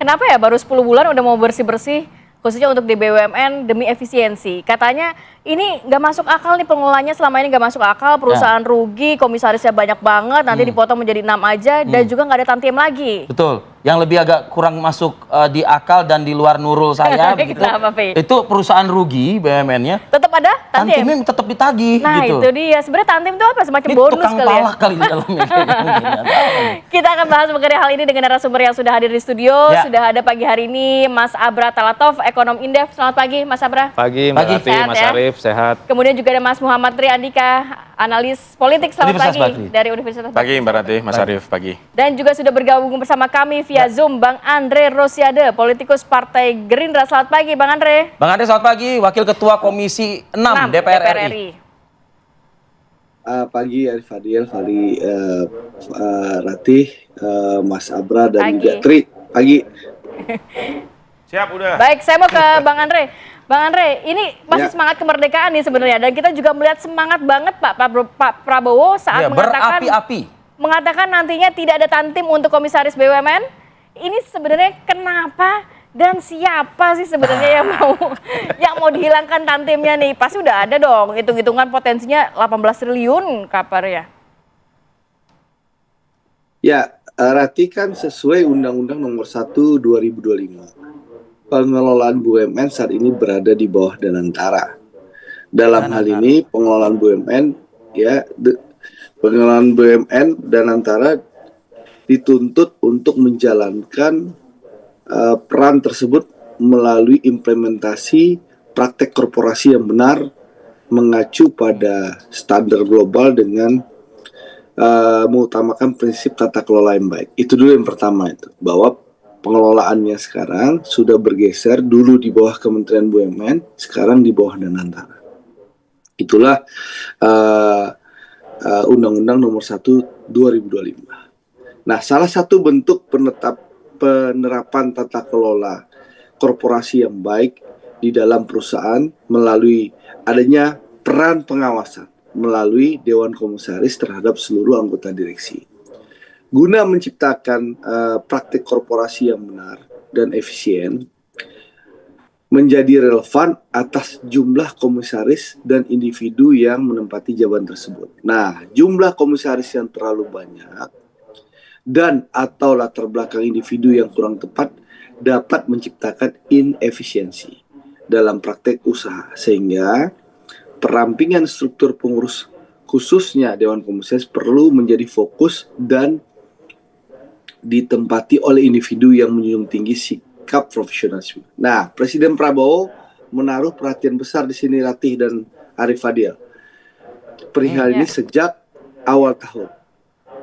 Kenapa ya baru 10 bulan udah mau bersih-bersih, khususnya untuk di BUMN demi efisiensi. Katanya ini nggak masuk akal nih pengelolanya selama ini nggak masuk akal, perusahaan rugi, komisarisnya banyak banget, nanti dipotong menjadi 6 aja, dan juga nggak ada tantiem lagi. Betul. Yang lebih agak kurang masuk di akal dan di luar nurul saya begitu. Kenapa, Pi? Itu perusahaan rugi BUMN-nya. Tetap ada tantiem? Tantimnya tetap ditagih Nah gitu. itu dia, sebenarnya tantiem itu apa? Semacam Ini bonus tukang kali ya? palak kali di dalamnya. Kita akan bahas mengenai hal ini dengan narasumber yang sudah hadir di studio. Ya. Sudah ada pagi hari ini Mas Abra Talatov, ekonom Indef. Selamat pagi Mas Abra. Pagi Mbak Pagi. Rati, Sehat Mas ya? Arief, sehat. Kemudian juga ada Mas Muhammad Tri Andika, analis politik. Selamat Universitas pagi Bakri. dari Universitas Pagi Bakri. Mbak Rati, Mas Arief, pagi. Dan juga sudah bergabung bersama kami via Zoom Bang Andre Rosiade, politikus Partai Gerindra. Selamat pagi Bang Andre. Bang Andre, selamat pagi. Wakil Ketua Komisi 6 DPR RI. Pagi Arif Fadil, Ratih, Mas Abra dan Pagi. juga Tri. Pagi. Siap, udah. Baik, saya mau ke Bang Andre. Bang Andre, ini masih Ya. semangat kemerdekaan nih sebenarnya, dan kita juga melihat semangat banget Pak Prabowo saat Ya, berapi-api. mengatakan nantinya tidak ada tantim untuk komisaris BUMN. Ini sebenarnya kenapa dan siapa sih sebenarnya yang mau dihilangkan tantimnya nih? Pasti udah ada dong hitung-hitungan potensinya 18 triliun kabarnya. Ya, Ratih kan sesuai Undang-Undang Nomor 1 2025. Pengelolaan BUMN saat ini berada di bawah Danantara. Dalam hal ini pengelolaan BUMN pengelolaan BUMN Danantara dituntut untuk menjalankan peran tersebut melalui implementasi praktek korporasi yang benar, mengacu pada standar global dengan mengutamakan prinsip tata kelola yang baik. Itu dulu yang pertama, itu bahwa pengelolaannya sekarang sudah bergeser, dulu di bawah Kementerian BUMN, sekarang di bawah Danantara. Itulah Undang-Undang Nomor 1 2025. Nah, salah satu bentuk penerapan tata kelola korporasi yang baik di dalam perusahaan melalui adanya peran pengawasan melalui Dewan Komisaris terhadap seluruh anggota direksi. Guna menciptakan praktik korporasi yang benar dan efisien, menjadi relevan atas jumlah komisaris dan individu yang menempati jabatan tersebut. Nah, jumlah komisaris yang terlalu banyak dan atau latar belakang individu yang kurang tepat dapat menciptakan inefisiensi dalam praktek usaha, sehingga perampingan struktur pengurus khususnya Dewan Komisaris perlu menjadi fokus dan ditempati oleh individu yang menjunjung tinggi sikap profesionalisme. Nah, Presiden Prabowo menaruh perhatian besar di sini, Ratih dan Arif Fadil, perihal ini sejak awal tahun,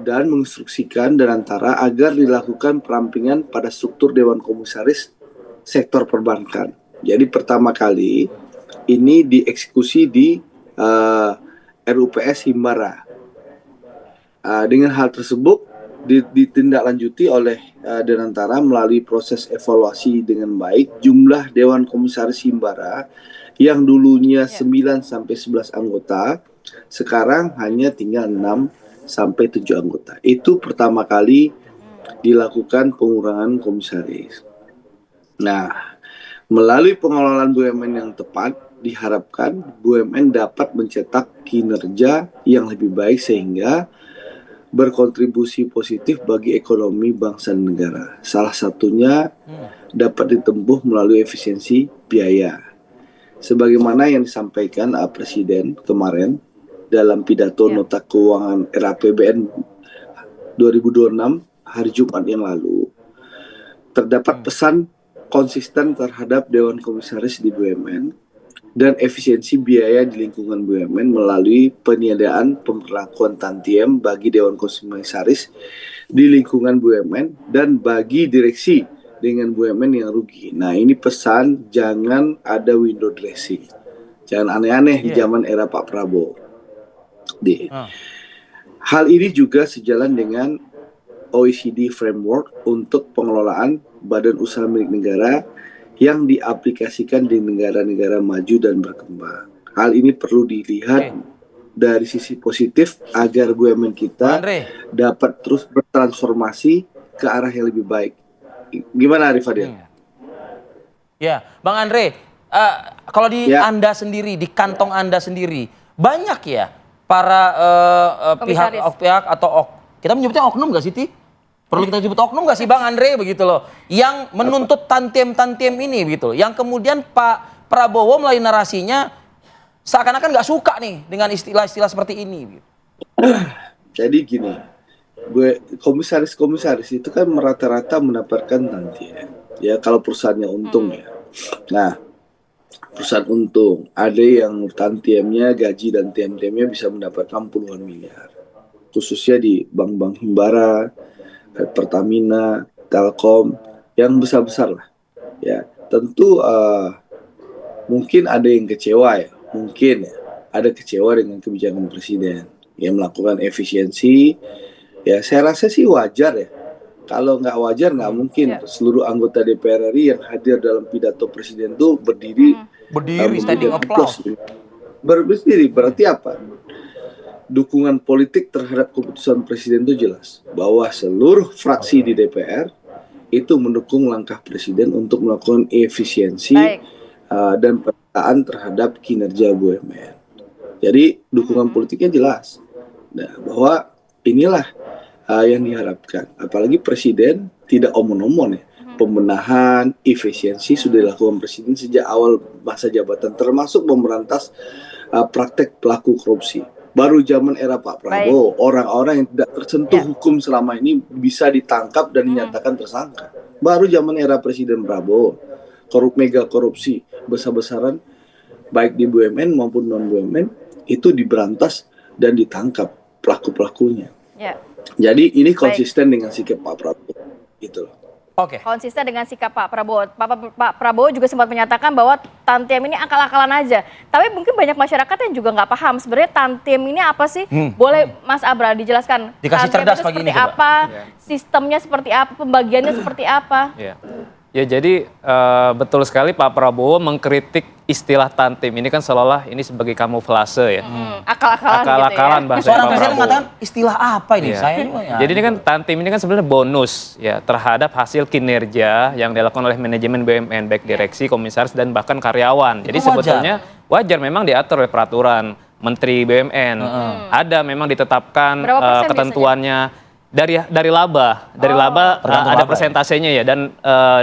dan menginstruksikan Danantara agar dilakukan perampingan pada struktur Dewan Komisaris sektor perbankan. Jadi pertama kali ini dieksekusi di RUPS Himbara. Dengan hal tersebut ditindaklanjuti oleh Danantara melalui proses evaluasi dengan baik. Jumlah Dewan Komisaris Himbara yang dulunya 9 sampai 11 anggota sekarang hanya tinggal 6 sampai 7 anggota. Itu pertama kali dilakukan pengurangan komisaris. Nah, melalui pengelolaan BUMN yang tepat, diharapkan BUMN dapat mencetak kinerja yang lebih baik sehingga berkontribusi positif bagi ekonomi bangsa dan negara. Salah satunya dapat ditempuh melalui efisiensi biaya. Sebagaimana yang disampaikan Presiden kemarin dalam pidato nota keuangan RAPBN 2026 hari Jumat yang lalu, terdapat pesan konsisten terhadap Dewan Komisaris di BUMN dan efisiensi biaya di lingkungan BUMN melalui penyediaan pemberlakuan tantiem bagi Dewan Komisaris di lingkungan BUMN dan bagi direksi dengan BUMN yang rugi. Nah, ini pesan, jangan ada window dressing, jangan aneh-aneh di zaman era Pak Prabowo. Hal ini juga sejalan dengan OECD Framework untuk pengelolaan badan usaha milik negara yang diaplikasikan di negara-negara maju dan berkembang. Hal ini perlu dilihat dari sisi positif agar BUMN kita dapat terus bertransformasi ke arah yang lebih baik. Gimana Arif Fadil? Ya, Bang Andre, kalau di Ya. Anda sendiri, di kantong Anda sendiri, banyak ya para Komisaris. pihak atau kita menyebutnya oknum nggak sih, Ti? Perlu kita sebut oknum nggak sih, Bang Andre, begitu loh, yang menuntut tantiem-tantiem ini, begitu loh, yang kemudian Pak Prabowo melalui narasinya seakan-akan nggak suka nih dengan istilah-istilah seperti ini. Gitu. Jadi gini, komisaris-komisaris itu kan rata-rata mendapatkan tantiem. Ya kalau perusahaannya untung ya. Nah, perusahaan untung, ada yang tantiemnya, gaji dan TM-TM-nya bisa mendapatkan puluhan miliar. Khususnya di bank-bank Himbara, Pertamina, Telkom, yang besar-besar lah. Ya, tentu mungkin ada yang kecewa ya, mungkin ya, ada kecewa dengan kebijakan presiden yang melakukan efisiensi. Ya, saya rasa sih wajar ya. Kalau nggak wajar, nggak mungkin seluruh anggota DPR RI yang hadir dalam pidato presiden itu berdiri Standing applause. Berdiri berarti apa? Dukungan politik terhadap keputusan presiden itu jelas bahwa seluruh fraksi di DPR itu mendukung langkah presiden untuk melakukan efisiensi dan penataan terhadap kinerja BUMN. Jadi dukungan politiknya jelas. Nah, bahwa inilah yang diharapkan. Apalagi presiden tidak omon-omon ya. Pembenahan, efisiensi sudah dilakukan presiden sejak awal masa jabatan, termasuk memberantas praktek pelaku korupsi. Baru zaman era Pak Prabowo, orang-orang yang tidak tersentuh hukum selama ini bisa ditangkap dan dinyatakan tersangka. Baru zaman era Presiden Prabowo, mega korupsi besar-besaran, baik di BUMN maupun non-BUMN, itu diberantas dan ditangkap pelaku-pelakunya. Ya. Jadi ini konsisten dengan sikap Pak Prabowo. Gitu loh. Oke. Konsisten dengan sikap Pak Prabowo. Pak Prabowo juga sempat menyatakan bahwa tantiem ini akal-akalan aja. Tapi mungkin banyak masyarakat yang juga nggak paham sebenarnya tantiem ini apa sih? Boleh Mas Abra dijelaskan? Dikasih tantiem cerdas itu pagi seperti ini, coba. apa? Sistemnya seperti apa? Pembagiannya seperti apa? Ya jadi betul sekali Pak Prabowo mengkritik istilah tantiem ini kan seolah-olah ini sebagai kamuflase ya. Akal-akalan Akal-akalan gitu ya. bahasa Seorang Pak presiden Prabowo. mengatakan istilah apa ini? Iya. Saya ini ya. Jadi ini kan tantiem ini kan sebenarnya bonus ya terhadap hasil kinerja yang dilakukan oleh manajemen BUMN baik direksi, komisaris dan bahkan karyawan. Jadi Itu wajar. sebetulnya wajar memang diatur oleh peraturan Menteri BUMN. Ada memang ditetapkan Berapa persen ketentuannya dari laba. Dari laba Tergantung ada laba. persentasenya ya dan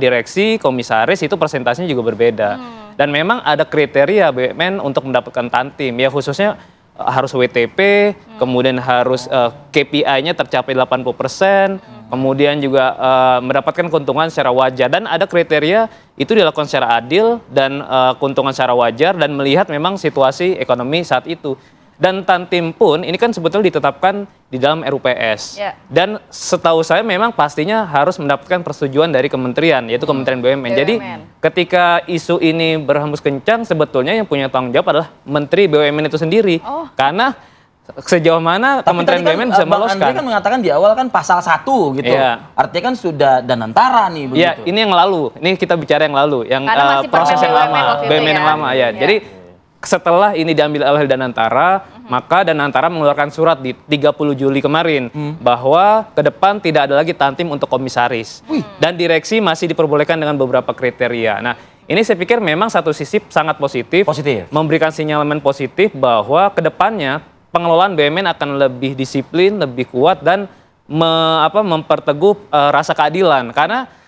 direksi, komisaris itu persentasenya juga berbeda. Dan memang ada kriteria BUMN untuk mendapatkan tantiem ya khususnya harus WTP, kemudian harus KPI-nya tercapai 80%, kemudian juga mendapatkan keuntungan secara wajar dan ada kriteria itu dilakukan secara adil dan keuntungan secara wajar dan melihat memang situasi ekonomi saat itu. Dan tantiem pun ini kan sebetulnya ditetapkan di dalam RUPS. Dan setahu saya memang pastinya harus mendapatkan persetujuan dari kementerian, yaitu Kementerian BUMN. Jadi ketika isu ini berhembus kencang, sebetulnya yang punya tanggung jawab adalah Menteri BUMN itu sendiri. Karena sejauh mana Kementerian BUMN bisa meloloskan. Bang Andre kan mengatakan di awal kan pasal 1 gitu. Iya. Artinya kan sudah danantara nih begitu. Ya, ini yang lalu. Ini kita bicara yang lalu, yang Karena masih proses yang BUMN lama, waktu itu BUMN yang ya. lama ya. Jadi setelah ini diambil alih Danantara, maka Danantara mengeluarkan surat di 30 Juli kemarin bahwa ke depan tidak ada lagi tantiem untuk komisaris. Dan direksi masih diperbolehkan dengan beberapa kriteria. Nah, ini saya pikir memang satu sisi sangat positif. Memberikan sinyalemen positif bahwa ke depannya pengelolaan BUMN akan lebih disiplin, lebih kuat dan memperteguh rasa keadilan. Karena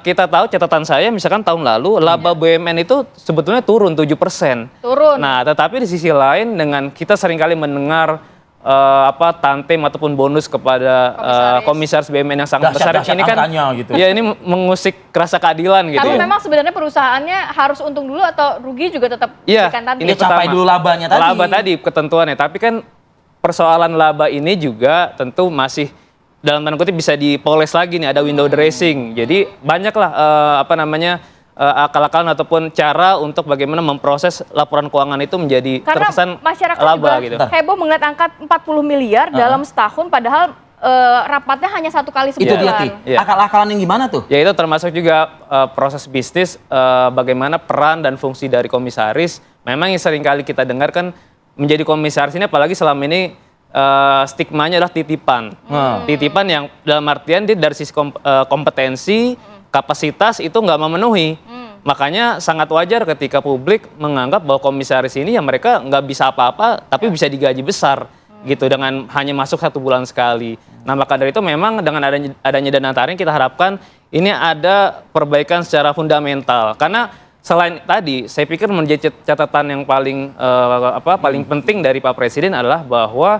kita tahu catatan saya misalkan tahun lalu laba BUMN itu sebetulnya turun 7%. Nah, tetapi di sisi lain dengan kita seringkali mendengar tantiem ataupun bonus kepada komisaris BUMN yang sangat besar ini kan gitu. Ya ini mengusik rasa keadilan gitu. Karena memang sebenarnya perusahaannya harus untung dulu atau rugi juga tetap berikan tantiem. Ini capai dulu labanya tadi. Laba tadi ketentuannya, tapi kan persoalan laba ini juga tentu masih dalam tanda kutip bisa dipoles lagi nih, ada window dressing. Jadi banyaklah akal-akalan ataupun cara untuk bagaimana memproses laporan keuangan itu menjadi terkesan masyarakat laba juga gitu. heboh melihat angka 40 miliar dalam setahun padahal rapatnya hanya 1 kali sebulan. Itu dia, akal-akalan yang gimana tuh? Ya itu termasuk juga proses bisnis, bagaimana peran dan fungsi dari komisaris. Memang yang seringkali kita dengar kan menjadi komisaris ini apalagi selama ini stigmanya adalah titipan. Titipan yang dalam artian dia dari sisi kompetensi, kapasitas itu nggak memenuhi. Makanya sangat wajar ketika publik menganggap bahwa komisaris ini ya mereka nggak bisa apa-apa tapi bisa digaji besar gitu dengan hanya masuk 1 bulan sekali. Nah maka dari itu memang dengan adanya dana taring kita harapkan ini ada perbaikan secara fundamental karena selain tadi saya pikir menjadi catatan yang paling paling penting dari Pak Presiden adalah bahwa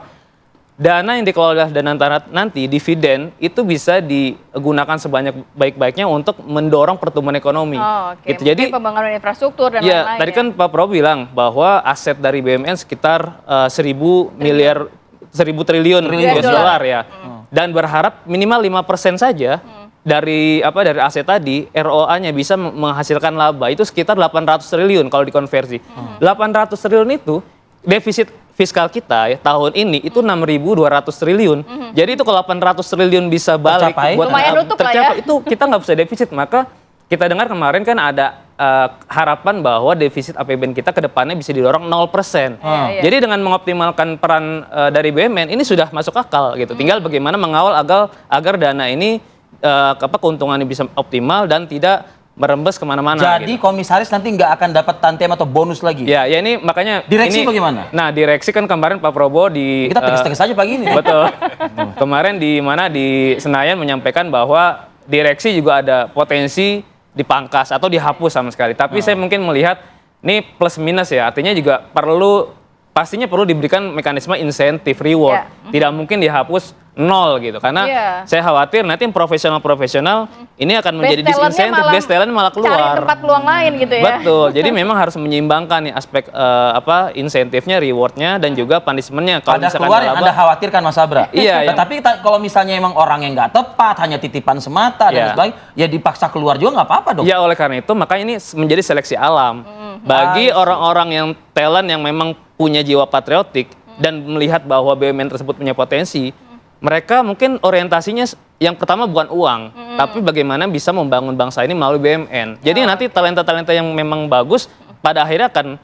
dana yang dikelola dana nanti, dividen, itu bisa digunakan sebanyak baik-baiknya untuk mendorong pertumbuhan ekonomi. Oh, oke. Gitu. Jadi pembangunan infrastruktur dan ya, lain-lain. tadi kan Pak Prabowo bilang bahwa aset dari BUMN sekitar 1.000 triliun US dollar ya. Dan berharap minimal 5% saja dari aset tadi ROA-nya bisa menghasilkan laba itu sekitar 800 triliun kalau dikonversi. 800 triliun itu defisit fiskal kita ya tahun ini itu 6.200 triliun. Jadi itu kalau 800 triliun bisa balik Tercapai. Lumayan nutup lah ya. itu kita nggak bisa defisit. Maka kita dengar kemarin kan ada harapan bahwa defisit APBN kita ke depannya bisa didorong 0%. Iya. Jadi dengan mengoptimalkan peran dari BUMN ini sudah masuk akal gitu. Tinggal bagaimana mengawal agar dana ini keuntungannya bisa optimal dan tidak merembes kemana-mana. Jadi gitu. komisaris nanti nggak akan dapat tantiem atau bonus lagi. Ya ini makanya Direksi ini, bagaimana? Nah direksi kan kemarin Pak Prabowo di Kita tegas-tegas aja pagi ini. betul. Kemarin di Senayan menyampaikan bahwa direksi juga ada potensi dipangkas atau dihapus sama sekali. Tapi saya mungkin melihat ini plus minus ya. Artinya juga pastinya perlu diberikan mekanisme insentif reward. Tidak mungkin dihapus 0 gitu. Karena saya khawatir nanti yang profesional ini akan menjadi disinsentif, best talent malah keluar. Cari tempat peluang lain gitu ya. Betul. Jadi memang harus menyeimbangkan nih aspek insentifnya, rewardnya dan juga punishmentnya. Kalau Pada misalkan keluar yang laba- Anda khawatirkan Mas Abra. Iya, Tapi kalau misalnya emang orang yang nggak tepat, hanya titipan semata dan sebagainya, ya dipaksa keluar juga nggak apa-apa dong. Ya oleh karena itu makanya ini menjadi seleksi alam. Bagi orang-orang yang talent yang memang punya jiwa patriotik dan melihat bahwa BUMN tersebut punya potensi, mereka mungkin orientasinya yang pertama bukan uang, tapi bagaimana bisa membangun bangsa ini melalui BUMN. Jadi nanti talenta-talenta yang memang bagus pada akhirnya akan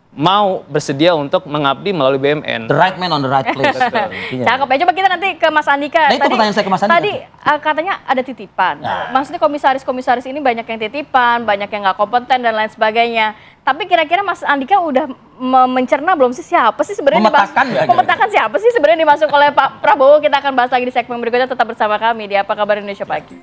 mau bersedia untuk mengabdi melalui BUMN. The right man on the right place. Cakep ya. Coba kita nanti ke Mas Andika. Nah, itu pertanyaan saya ke Mas Andika. Tadi katanya ada titipan. Maksudnya komisaris-komisaris ini banyak yang titipan, banyak yang nggak kompeten dan lain sebagainya. Tapi kira-kira Mas Andika udah mencerna belum sih siapa sih sebenarnya memetakan siapa sih sebenarnya dimasuk oleh Pak Prabowo? Kita akan bahas lagi di segmen berikutnya. Tetap bersama kami di Apa Kabar Indonesia Pagi.